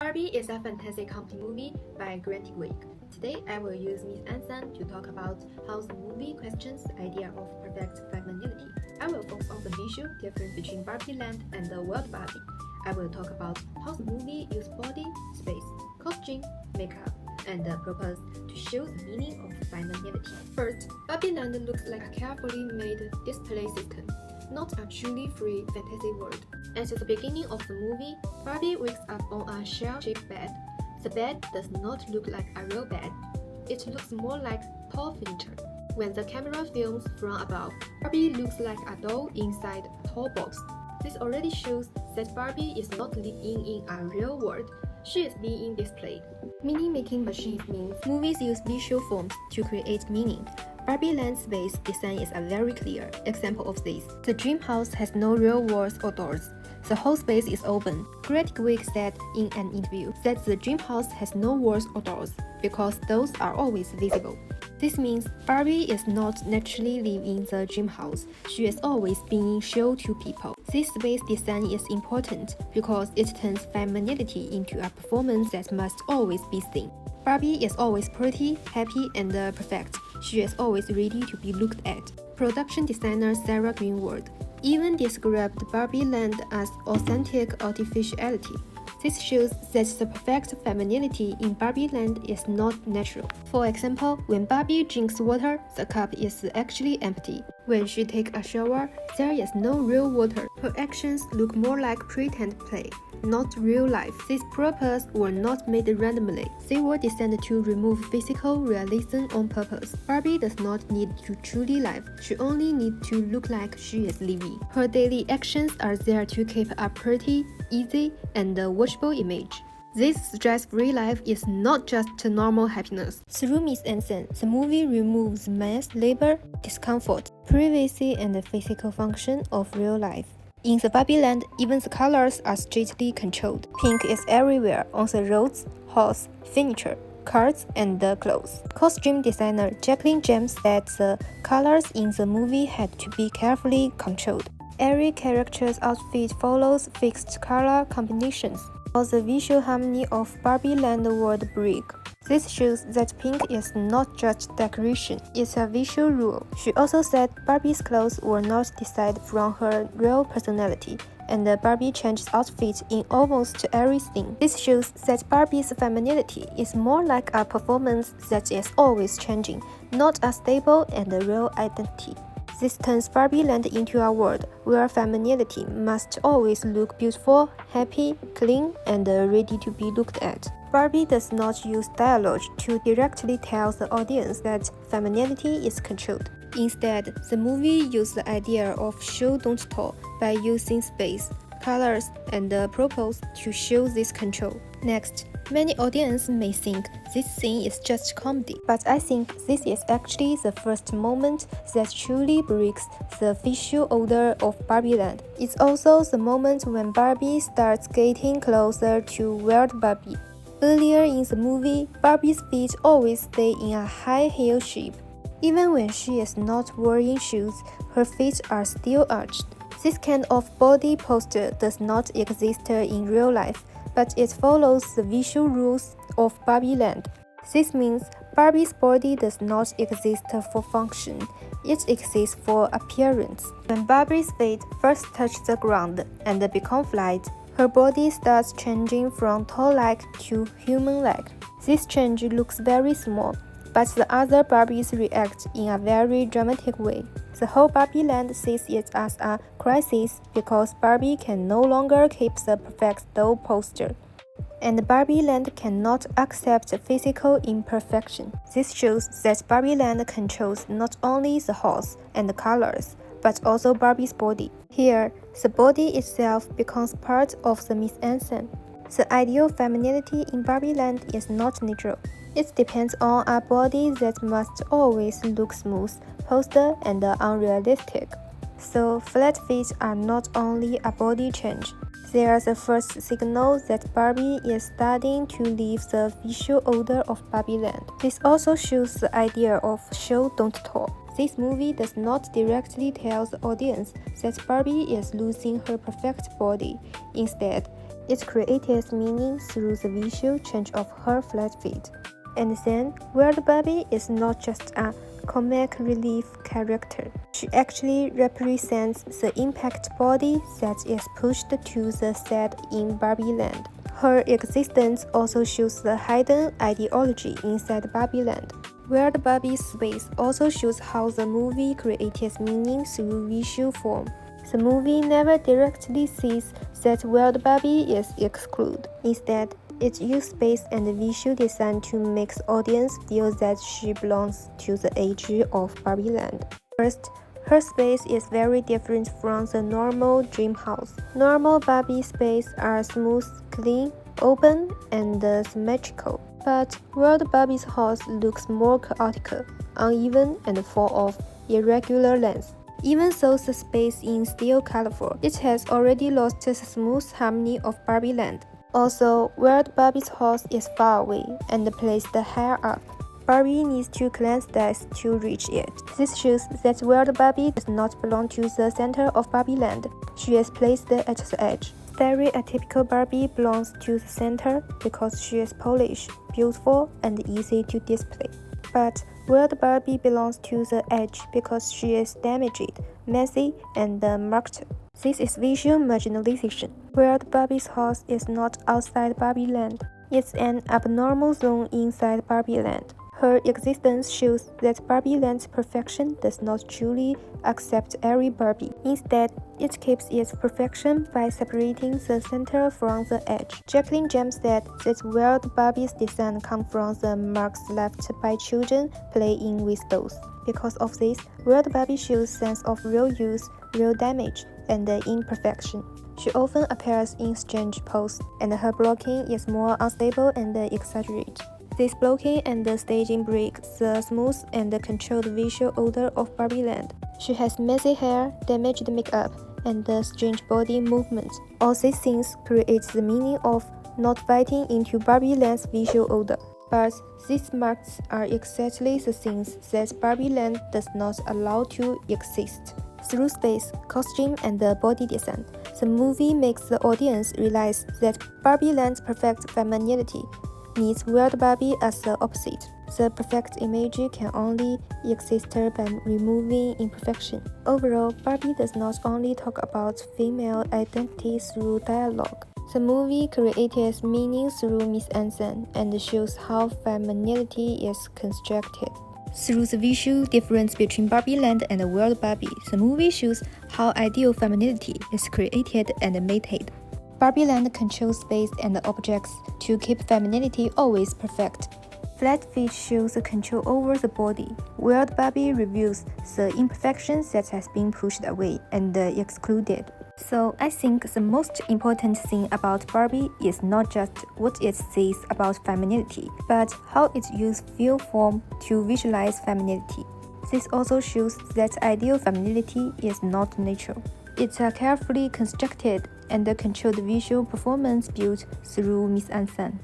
Barbie is a fantasy comedy movie by Grant Wick. Today, I will use Miss Anson to talk about how the movie questions the idea of perfect femininity. I will focus on the visual difference between Barbie Land and the world Barbie. I will talk about how the movie uses body, space, costume, makeup, and the purpose to show the meaning of femininity. First, Barbie Land looks like a carefully made display system, not a truly free fantasy world. At the beginning of the movie, Barbie wakes up on a shell-shaped bed. The bed does not look like a real bed. It looks more like tall furniture. When the camera films from above, Barbie looks like a doll inside a tall box. This already shows that Barbie is not living in a real world. She is being displayed. Meaning-making machines means movies use visual forms to create meaning. Barbie Land space design is a very clear example of this. The dream house has no real walls or doors. The whole space is open. Grant Wick said in an interview that the dream house has no walls or doors because those are always visible. This means Barbie is not naturally living in the dream house. She is always being shown to people. This space design is important because it turns femininity into a performance that must always be seen. Barbie is always pretty, happy, and perfect. She is always ready to be looked at. Production designer Sarah Greenwald even described Barbie Land as authentic artificiality. This shows that the perfect femininity in Barbie Land is not natural. For example, when Barbie drinks water, the cup is actually empty. When she takes a shower, there is no real water. Her actions look more like pretend play, not real life. These props were not made randomly. They were designed to remove physical realism on purpose. Barbie does not need to truly live. She only needs to look like she is living. Her daily actions are there to keep a pretty, easy, and watchable image. This stress-free life is not just normal happiness. Through Miss Anson, the movie removes mass labor, discomfort, privacy, and the physical function of real life. In the Barbie Land, even the colors are strictly controlled. Pink is everywhere on the roads, halls, furniture, cars, and clothes. Costume designer Jacqueline James said the colors in the movie had to be carefully controlled. Every character's outfit follows fixed color combinations. All the visual harmony of Barbie Land world break. This shows that pink is not just decoration, it's a visual rule. She also said Barbie's clothes were not decided from her real personality, and Barbie changes outfits in almost every scene. This shows that Barbie's femininity is more like a performance that is always changing, not a stable and real identity. This turns Barbie Land into a world where femininity must always look beautiful, happy, clean, and ready to be looked at. Barbie does not use dialogue to directly tell the audience that femininity is controlled. Instead, the movie uses the idea of show don't tell by using space, colors, and props to show this control. Next, many audiences may think this scene is just comedy, but I think this is actually the first moment that truly breaks the visual order of Barbie Land. It's also the moment when Barbie starts getting closer to Wild Barbie. Earlier in the movie, Barbie's feet always stay in a high heel shape. Even when she is not wearing shoes, her feet are still arched. This kind of body posture does not exist in real life, but it follows the visual rules of Barbie Land. This means Barbie's body does not exist for function, it exists for appearance. When Barbie's feet first touch the ground and become flat, her body starts changing from toe-leg to human leg. This change looks very small, but the other Barbies react in a very dramatic way. The whole Barbie Land sees it as a crisis because Barbie can no longer keep the perfect doll posture. And Barbie Land cannot accept physical imperfection. This shows that Barbie Land controls not only the house and the colors, but also Barbie's body. Here, the body itself becomes part of the Miss Anson. The ideal femininity in Barbie Land is not natural. It depends on a body that must always look smooth, posed, and unrealistic. So flat feet are not only a body change. They are the first signal that Barbie is starting to leave the visual order of Barbie Land. This also shows the idea of show don't tell. This movie does not directly tell the audience that Barbie is losing her perfect body. Instead, It created meaning through the visual change of her flat feet. And then, Weird Barbie is not just a comic relief character. She actually represents the impact body that is pushed to the side in Barbie Land. Her existence also shows the hidden ideology inside Barbie Land. Weird Barbie's space also shows how the movie creates meaning through visual form. The movie never directly says that Weird Barbie is excluded. Instead, it uses space and visual design to make the audience feel that she belongs to the edge of Barbie Land. First, her space is very different from the normal dream house. Normal Barbie spaces are smooth, clean, open, and symmetrical. But Weird Barbie's house looks more chaotic, uneven, and full of irregular lines. Even though the space is still colorful, it has already lost the smooth harmony of Barbie Land. Also, Weird Barbie's house is far away and placed higher up. Barbie needs to climb stairs to reach it. This shows that Weird Barbie does not belong to the center of Barbie Land. She is placed at the edge. Stereotypical Barbie belongs to the center because she is polished, beautiful, and easy to display. But Weird Barbie belongs to the edge because she is damaged, messy, and marked. This is visual marginalization. Weird Barbie's house is not outside Barbie Land. It's an abnormal zone inside Barbie Land. Her existence shows that Barbie Land's perfection does not truly accept every Barbie. Instead, it keeps its perfection by separating the center from the edge. Jacqueline James said that Weird Barbie's design comes from the marks left by children playing with dolls. Because of this, Weird Barbie shows sense of real use, real damage, and imperfection. She often appears in strange poses, and her blocking is more unstable and exaggerated. This blocking and staging break the smooth and controlled visual order of Barbie Land. She has messy hair, damaged makeup, and strange body movements. All these things create the meaning of not fitting into Barbie Land's visual order. But these marks are exactly the things that Barbie Land does not allow to exist. Through space, costume, and body design, the movie makes the audience realize that Barbie Land's perfect femininity needs Weird Barbie as the opposite. The perfect image can only exist by removing imperfection. Overall, Barbie does not only talk about female identity through dialogue. The movie creates meaning through misunderstanding and shows how femininity is constructed. Through the visual difference between Barbie Land and Weird Barbie, the movie shows how ideal femininity is created and maintained. Barbie Land controls space and objects to keep femininity always perfect. Flat feet shows the control over the body. Weird Barbie reveals the imperfections that has been pushed away and excluded. So I think the most important thing about Barbie is not just what it says about femininity, but how it uses visual form to visualize femininity. This also shows that ideal femininity is not natural. It's a carefully constructed and controlled visual performance built through misunderstanding.